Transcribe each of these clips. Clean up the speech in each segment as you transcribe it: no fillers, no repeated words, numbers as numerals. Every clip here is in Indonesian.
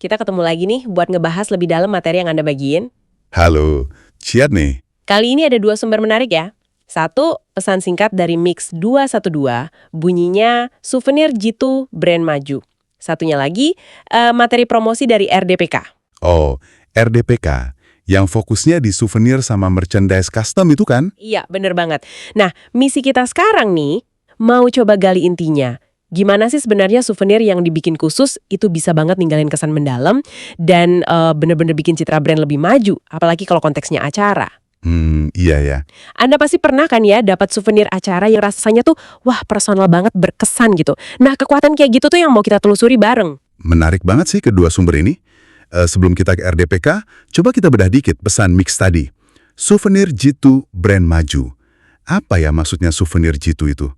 kita ketemu lagi nih buat ngebahas lebih dalam materi yang Anda bagiin. Halo, siap nih. Kali ini ada 2 sumber menarik ya. Satu, pesan singkat dari Mix 212, bunyinya souvenir jitu brand maju. Satunya lagi, materi promosi dari RDPK. Oh, RDPK, yang fokusnya di souvenir sama merchandise custom itu kan? Iya, bener banget. Nah, misi kita sekarang nih, mau coba gali intinya. Gimana sih sebenarnya souvenir yang dibikin khusus itu bisa banget ninggalin kesan mendalam dan bener-bener bikin citra brand lebih maju, apalagi kalau konteksnya acara. Iya ya. Anda pasti pernah kan ya dapat souvenir acara yang rasanya tuh wah personal banget, berkesan gitu. Nah, kekuatan kayak gitu tuh yang mau kita telusuri bareng. Menarik banget sih kedua sumber ini. Sebelum kita ke RDPK, coba kita bedah dikit pesan Mix tadi. Souvenir jitu brand maju. Apa ya maksudnya souvenir jitu itu?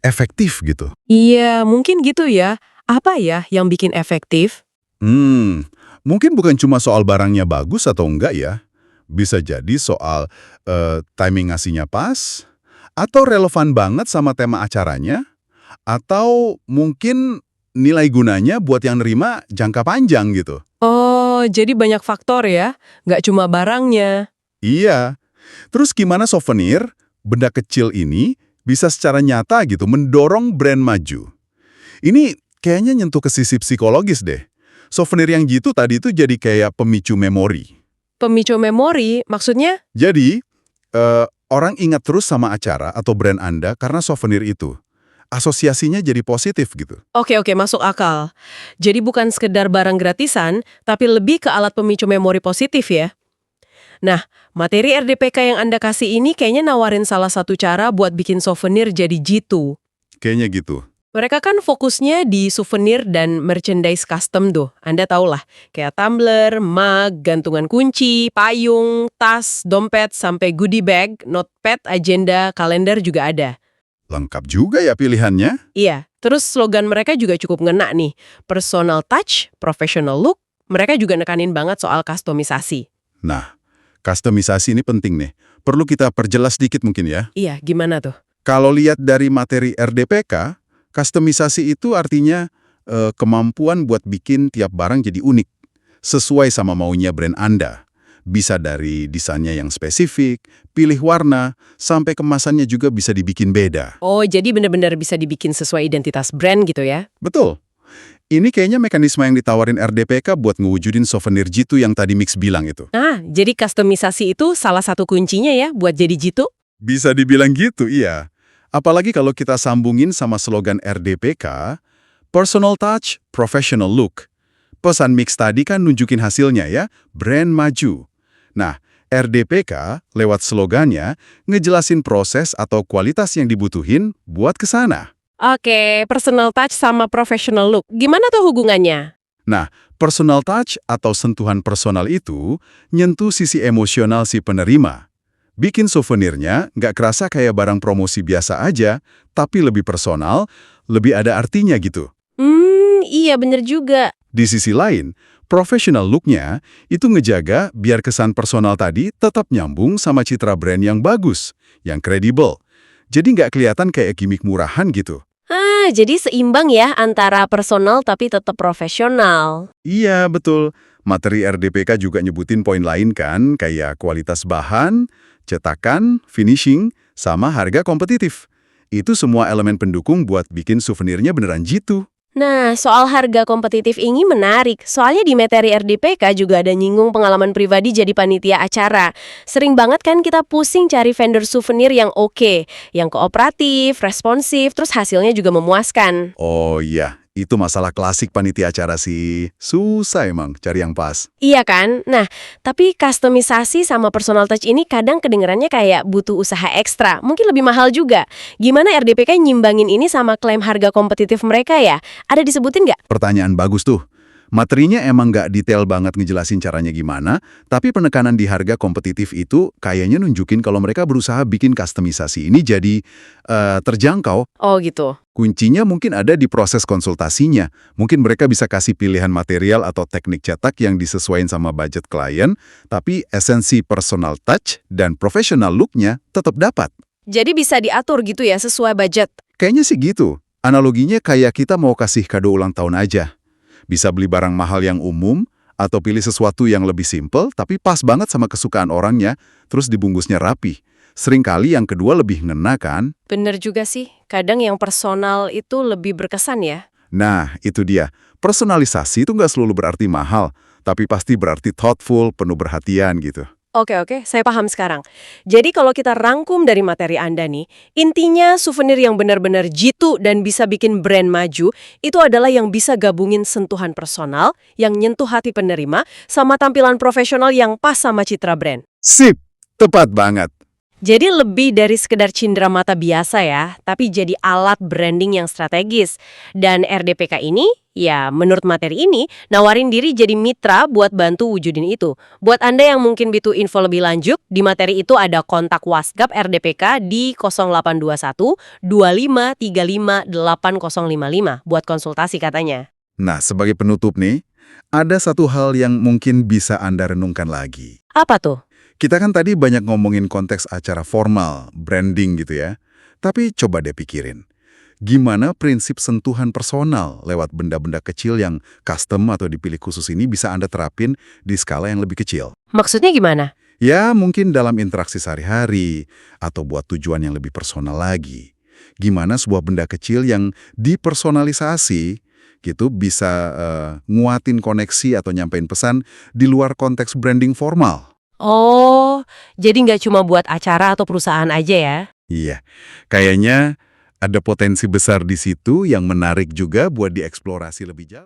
Efektif gitu. Iya, mungkin gitu ya. Apa ya yang bikin efektif? Mungkin bukan cuma soal barangnya bagus atau enggak ya. Bisa jadi soal timing ngasihnya pas, atau relevan banget sama tema acaranya, atau mungkin nilai gunanya buat yang nerima jangka panjang gitu. Oh, jadi banyak faktor ya, nggak cuma barangnya. Iya. Terus gimana souvenir, benda kecil ini, bisa secara nyata gitu mendorong brand maju? Ini kayaknya nyentuh ke sisi psikologis deh. Souvenir yang gitu tadi itu jadi kayak pemicu memori. Pemicu memori, maksudnya? Jadi, orang ingat terus sama acara atau brand Anda karena souvenir itu. Asosiasinya jadi positif gitu. Oke, masuk akal. Jadi bukan sekedar barang gratisan, tapi lebih ke alat pemicu memori positif ya. Nah, materi RDPK yang Anda kasih ini kayaknya nawarin salah satu cara buat bikin souvenir jadi jitu. Kayaknya gitu. Mereka kan fokusnya di souvenir dan merchandise custom tuh. Anda tau lah, kayak tumbler, mug, gantungan kunci, payung, tas, dompet, sampai goodie bag, notepad, agenda, kalender juga ada. Lengkap juga ya pilihannya. Iya, terus slogan mereka juga cukup ngena nih. Personal touch, professional look, mereka juga nekanin banget soal kustomisasi. Nah, kustomisasi ini penting nih. Perlu kita perjelas dikit mungkin ya. Iya, gimana tuh? Kalau lihat dari materi RDPK, kustomisasi itu artinya kemampuan buat bikin tiap barang jadi unik, sesuai sama maunya brand Anda. Bisa dari desainnya yang spesifik, pilih warna, sampai kemasannya juga bisa dibikin beda. Oh, jadi benar-benar bisa dibikin sesuai identitas brand gitu ya? Betul. Ini kayaknya mekanisme yang ditawarin RDPK buat ngewujudin souvenir jitu yang tadi Mix bilang itu. Ah, jadi kustomisasi itu salah satu kuncinya ya buat jadi jitu? Bisa dibilang gitu, iya. Apalagi kalau kita sambungin sama slogan RDPK, Personal Touch, Professional Look. Pesan Mix tadi kan nunjukin hasilnya ya, brand maju. Nah, RDPK lewat slogannya ngejelasin proses atau kualitas yang dibutuhin buat ke sana. Oke, personal touch sama professional look. Gimana tuh hubungannya? Nah, personal touch atau sentuhan personal itu nyentuh sisi emosional si penerima. Bikin souvenirnya nggak kerasa kayak barang promosi biasa aja, tapi lebih personal, lebih ada artinya gitu. Iya bener juga. Di sisi lain, professional look-nya itu ngejaga biar kesan personal tadi tetap nyambung sama citra brand yang bagus, yang kredibel. Jadi nggak kelihatan kayak gimmick murahan gitu. Jadi seimbang ya antara personal tapi tetap profesional. Iya, betul. Materi RDPK juga nyebutin poin lain kan, kayak kualitas bahan, cetakan, finishing, sama harga kompetitif. Itu semua elemen pendukung buat bikin souvenirnya beneran jitu. Nah, soal harga kompetitif ini menarik. Soalnya di materi RDPK juga ada nyinggung pengalaman pribadi jadi panitia acara. Sering banget kan kita pusing cari vendor souvenir yang oke, yang kooperatif, responsif, terus hasilnya juga memuaskan. Oh iya, itu masalah klasik panitia acara sih. Susah emang cari yang pas. Iya kan? Nah, tapi kustomisasi sama personal touch ini kadang kedengerannya kayak butuh usaha ekstra. Mungkin lebih mahal juga. Gimana RDPK nyimbangin ini sama klaim harga kompetitif mereka ya? Ada disebutin nggak? Pertanyaan bagus tuh. Materinya emang nggak detail banget ngejelasin caranya gimana, tapi penekanan di harga kompetitif itu kayaknya nunjukin kalau mereka berusaha bikin kustomisasi ini jadi terjangkau. Oh gitu. Kuncinya mungkin ada di proses konsultasinya. Mungkin mereka bisa kasih pilihan material atau teknik cetak yang disesuaikan sama budget klien, tapi esensi personal touch dan professional look-nya tetap dapat. Jadi bisa diatur gitu ya sesuai budget? Kayaknya sih gitu. Analoginya kayak kita mau kasih kado ulang tahun aja. Bisa beli barang mahal yang umum, Atau pilih sesuatu yang lebih simple tapi pas banget sama kesukaan orangnya, terus dibungkusnya rapi. Seringkali yang kedua lebih ngena kan? Bener juga sih, kadang yang personal itu lebih berkesan ya. Nah, itu dia. Personalisasi itu nggak selalu berarti mahal, tapi pasti berarti thoughtful, penuh perhatian gitu. Oke, saya paham sekarang. Jadi kalau kita rangkum dari materi Anda nih, intinya souvenir yang benar-benar jitu dan bisa bikin brand maju, itu adalah yang bisa gabungin sentuhan personal, yang nyentuh hati penerima, sama tampilan profesional yang pas sama citra brand. Sip! Tepat banget. Jadi lebih dari sekedar cindera mata biasa ya, tapi jadi alat branding yang strategis. Dan RDPK ini, ya menurut materi ini, nawarin diri jadi mitra buat bantu wujudin itu. Buat Anda yang mungkin butuh info lebih lanjut, di materi itu ada kontak WhatsApp RDPK di 0821 2535 8055 buat konsultasi katanya. Nah, sebagai penutup nih, ada satu hal yang mungkin bisa Anda renungkan lagi. Apa tuh? Kita kan tadi banyak ngomongin konteks acara formal, branding gitu ya. Tapi coba deh pikirin, gimana prinsip sentuhan personal lewat benda-benda kecil yang custom atau dipilih khusus ini bisa Anda terapin di skala yang lebih kecil? Maksudnya gimana? Ya, mungkin dalam interaksi sehari-hari, atau buat tujuan yang lebih personal lagi. Gimana sebuah benda kecil yang dipersonalisasi gitu bisa nguatin koneksi atau nyampein pesan di luar konteks branding formal. Oh, jadi nggak cuma buat acara atau perusahaan aja ya? Iya, kayaknya ada potensi besar di situ yang menarik juga buat dieksplorasi lebih jauh.